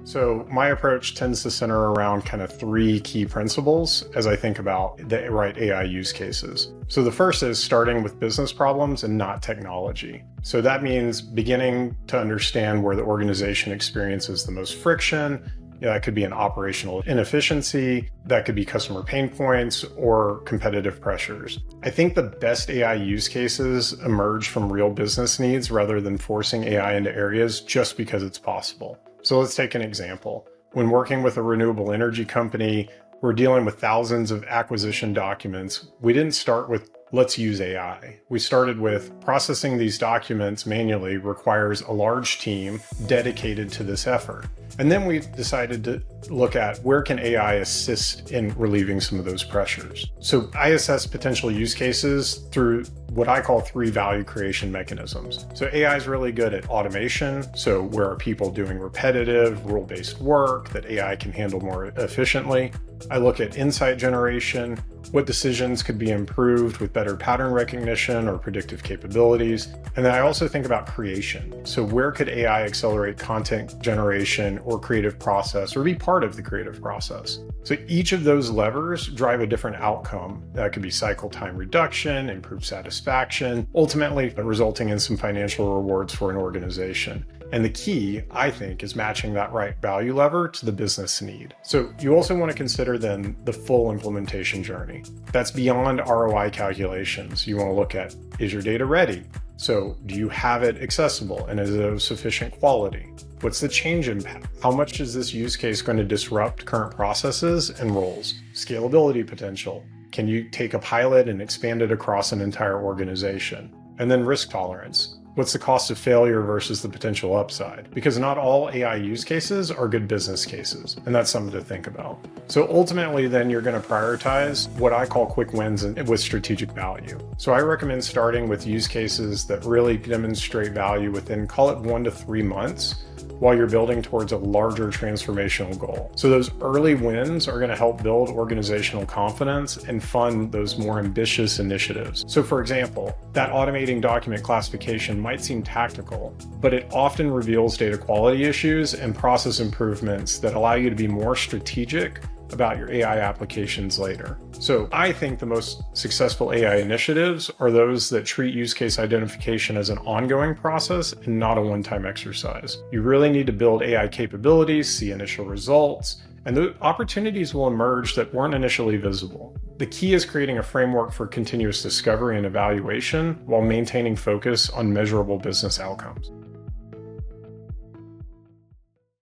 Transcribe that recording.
So my approach tends to center around kind of three key principles as I think about the right AI use cases. So the first is starting with business problems and not technology. So that means beginning to understand where the organization experiences the most friction. That could be an operational inefficiency, that could be customer pain points or competitive pressures. I think the best AI use cases emerge from real business needs rather than forcing AI into areas just because it's possible. So let's take an example. When working with a renewable energy company, we're dealing with thousands of acquisition documents. We didn't start with let's use AI. We started with processing these documents manually requires a large team dedicated to this effort. And then we decided to look at where can AI assist in relieving some of those pressures. So I assess potential use cases through what I call three value creation mechanisms. So AI is really good at automation. So where are people doing repetitive, rule-based work that AI can handle more efficiently? I look at insight generation, what decisions could be improved with better pattern recognition or predictive capabilities. And then I also think about creation. So where could AI accelerate content generation or creative process or be part of the creative process? So each of those levers drive a different outcome. That could be cycle time reduction, improved satisfaction, ultimately resulting in some financial rewards for an organization. And the key, I think, is matching that right value lever to the business need. So you also want to consider then the full implementation journey. That's beyond ROI calculations. You want to look at, is your data ready? So do you have it accessible and is it of sufficient quality? What's the change impact? How much is this use case going to disrupt current processes and roles? Scalability potential. Can you take a pilot and expand it across an entire organization? And then risk tolerance. What's the cost of failure versus the potential upside? Because not all AI use cases are good business cases, and that's something to think about. So ultimately, then you're going to prioritize what I call quick wins with strategic value. So I recommend starting with use cases that really demonstrate value within, call it 1 to 3 months, while you're building towards a larger transformational goal. So those early wins are going to help build organizational confidence and fund those more ambitious initiatives. So for example, that automating document classification might seem tactical, but it often reveals data quality issues and process improvements that allow you to be more strategic about your AI applications later. So I think the most successful AI initiatives are those that treat use case identification as an ongoing process and not a one-time exercise. You really need to build AI capabilities, see initial results, and the opportunities will emerge that weren't initially visible. The key is creating a framework for continuous discovery and evaluation while maintaining focus on measurable business outcomes.